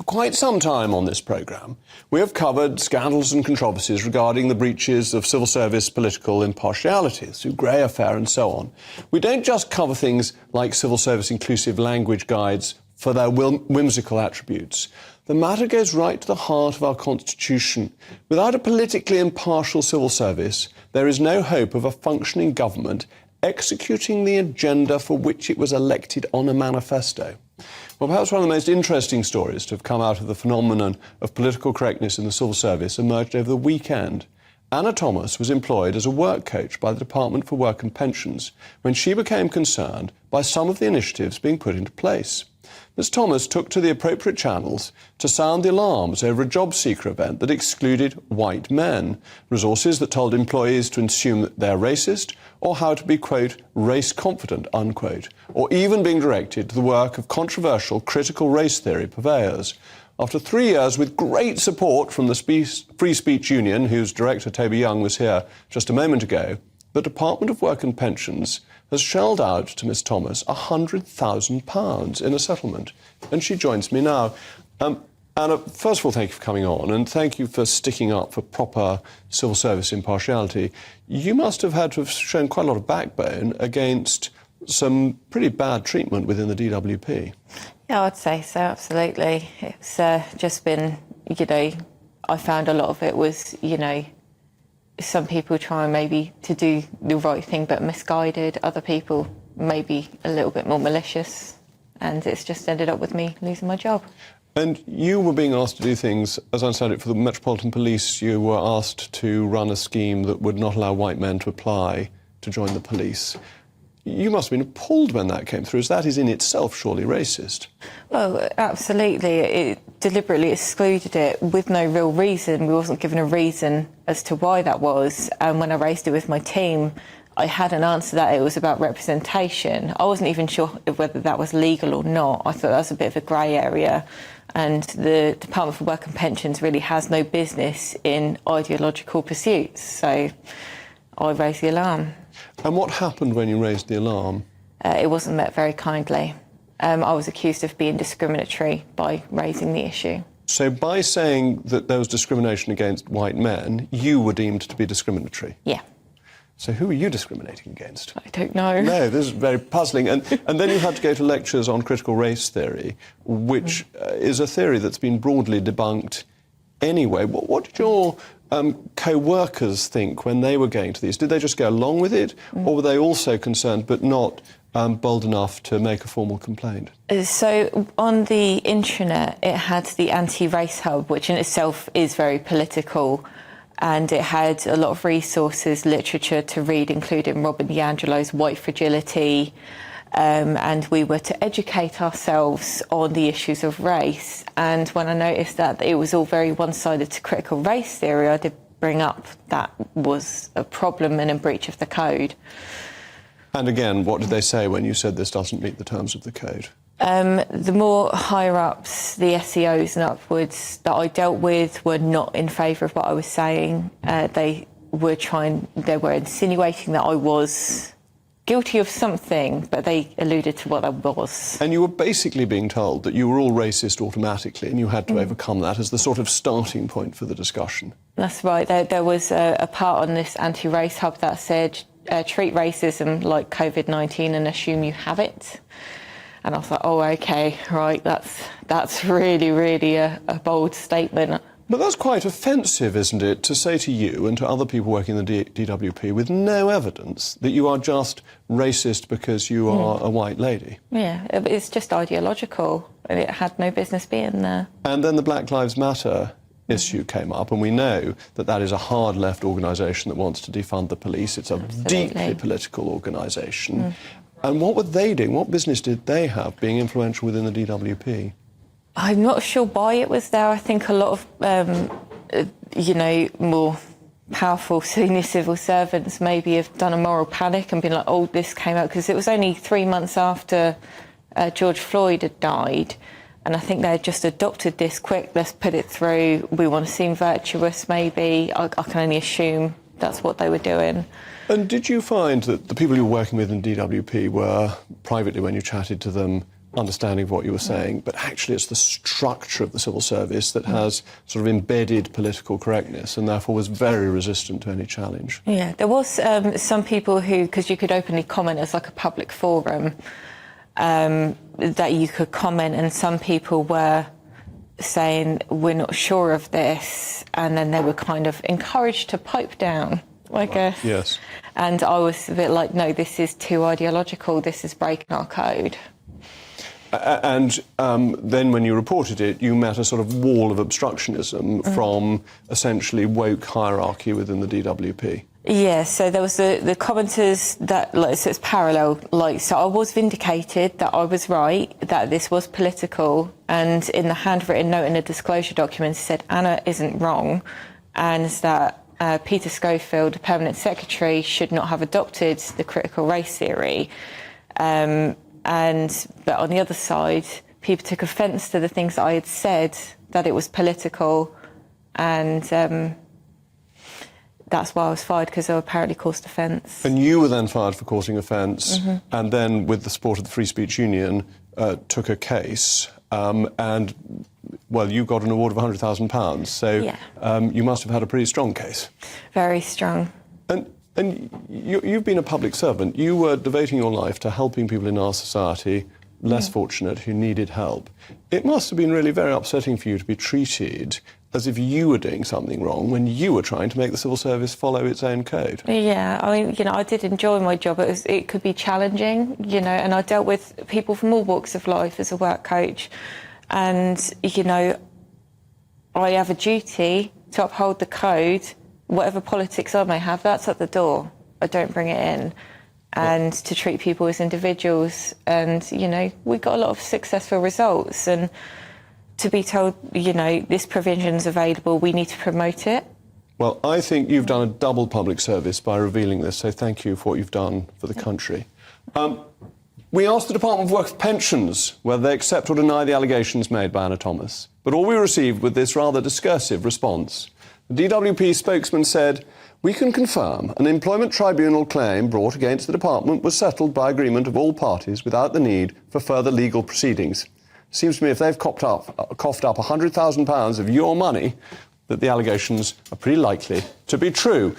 For quite some time on this programme, we have covered scandals and controversies regarding the breaches of civil service political impartiality, the Sue Gray affair and so on. We don't just cover things like civil service inclusive language guides for their whimsical attributes. The matter goes right to the heart of our Constitution. Without a politically impartial civil service, there is no hope of a functioning government executing the agenda for which it was elected on a manifesto. Well, perhaps one of the most interesting stories to have come out of the phenomenon of political correctness in the civil service emerged over the weekend. Anna Thomas was employed as a work coach by the Department for Work and Pensions when she became concerned by some of the initiatives being put into place. Ms Thomas took to the appropriate channels to sound the alarms over a job seeker event that excluded white men, resources that told employees to assume that they're racist or how to be, quote, race confident, unquote, or even being directed to the work of controversial critical race theory purveyors. After 3 years with great support from the Free Speech Union, whose director Toby Young was here just a moment ago, the Department of Work and Pensions has shelled out to Miss Thomas £100,000 in a settlement. And she joins me now. Anna, first of all, thank you for coming on, and thank you for sticking up for proper civil service impartiality. You must have had to have shown quite a lot of backbone against some pretty bad treatment within the DWP. Yeah, I'd say so, absolutely. It's just been, I found a lot of it was, some people trying maybe to do the right thing but misguided, other people maybe a little bit more malicious, and it's just ended up with me losing my job. And you were being asked to do things, as I understand it, for the Metropolitan Police. You were asked to run a scheme that would not allow white men to apply to join the police. You must have been appalled when that came through, as that is in itself surely racist. Well, absolutely. It deliberately excluded it with no real reason. We wasn't given a reason as to why that was. And when I raised it with my team, I had an answer that it was about representation. I wasn't even sure whether that was legal or not. I thought that was a bit of a grey area. And the Department for Work and Pensions really has no business in ideological pursuits. So I raised the alarm. And what happened when you raised the alarm? It wasn't met very kindly. I was accused of being discriminatory by raising the issue. So by saying that there was discrimination against white men, you were deemed to be discriminatory? Yeah. So who were you discriminating against? I don't know. No, this is very puzzling. And then you had to go to lectures on critical race theory, which is a theory that's been broadly debunked anyway. What did your co-workers think when they were going to these? Did they just go along with it, or were they also concerned but not bold enough to make a formal complaint? So on the intranet, it had the anti-race hub, which in itself is very political, and it had a lot of resources, literature to read, including Robin DiAngelo's White Fragility, and we were to educate ourselves on the issues of race. And when I noticed that it was all very one-sided to critical race theory, I did bring up that was a problem and a breach of the code. And again, what did they say when you said this doesn't meet the terms of the code? The more higher-ups, the SEOs and upwards that I dealt with were not in favour of what I was saying. They were insinuating that I was guilty of something, but they alluded to what I was. And you were basically being told that you were all racist automatically and you had to overcome that as the sort of starting point for the discussion. That's right. There was a part on this anti-race hub that said, treat racism like COVID-19 and assume you have it. And I was like, oh, OK, right, that's really, really a bold statement. But that's quite offensive, isn't it, to say to you and to other people working in the DWP with no evidence that you are just racist because you are a white lady? Yeah, it's just ideological, and it had no business being there. And then the Black Lives Matter issue came up, and we know that that is a hard left organisation that wants to defund the police. It's a deeply political organisation. And what were they doing? What business did they have being influential within the DWP? I'm not sure why it was there. I think a lot of, more powerful senior civil servants maybe have done a moral panic and been like, oh, this came out, because it was only 3 months after George Floyd had died. And I think they had just adopted this quick, let's put it through, we want to seem virtuous maybe. I can only assume that's what they were doing. And did you find that the people you were working with in DWP were, privately when you chatted to them, understanding of what you were saying, but actually it's the structure of the civil service that has sort of embedded political correctness and therefore was very resistant to any challenge. Yeah, there was some people who, because you could openly comment as like a public forum, that you could comment, and some people were saying, we're not sure of this, and then they were kind of encouraged to pipe down, I guess. Yes. And I was a bit like, no, this is too ideological, this is breaking our code. And then when you reported it, you met a sort of wall of obstructionism from essentially woke hierarchy within the DWP. Yeah, so there was the commenters that, like, so it's parallel. Like, so I was vindicated that I was right, that this was political, and in the handwritten note in the disclosure document said Anna isn't wrong, and that Peter Schofield, the permanent secretary, should not have adopted the critical race theory. But on the other side, people took offence to the things that I had said, that it was political, and that's why I was fired, because I apparently caused offence. And you were then fired for causing offence, and then, with the support of the Free Speech Union, took a case, and, well, you got an award of £100,000, so Yeah. You must have had a pretty strong case. Very strong. And you've been a public servant. You were devoting your life to helping people in our society, less fortunate, who needed help. It must have been really very upsetting for you to be treated as if you were doing something wrong when you were trying to make the civil service follow its own code. Yeah, I mean, you know, I did enjoy my job. It could be challenging, you know, and I dealt with people from all walks of life as a work coach. And, you know, I have a duty to uphold the code. Whatever politics I may have, that's at the door. I don't bring it in. And to treat people as individuals. And, you know, we got a lot of successful results. And to be told, you know, this provision's available, we need to promote it. Well, I think you've done a double public service by revealing this, so thank you for what you've done for the country. We asked the Department of Work and Pensions whether they accept or deny the allegations made by Anna Thomas, but all we received was this rather discursive response. The DWP spokesman said, "We can confirm an employment tribunal claim brought against the department was settled by agreement of all parties without the need for further legal proceedings." Seems to me if they've coughed up £100,000 of your money, that the allegations are pretty likely to be true.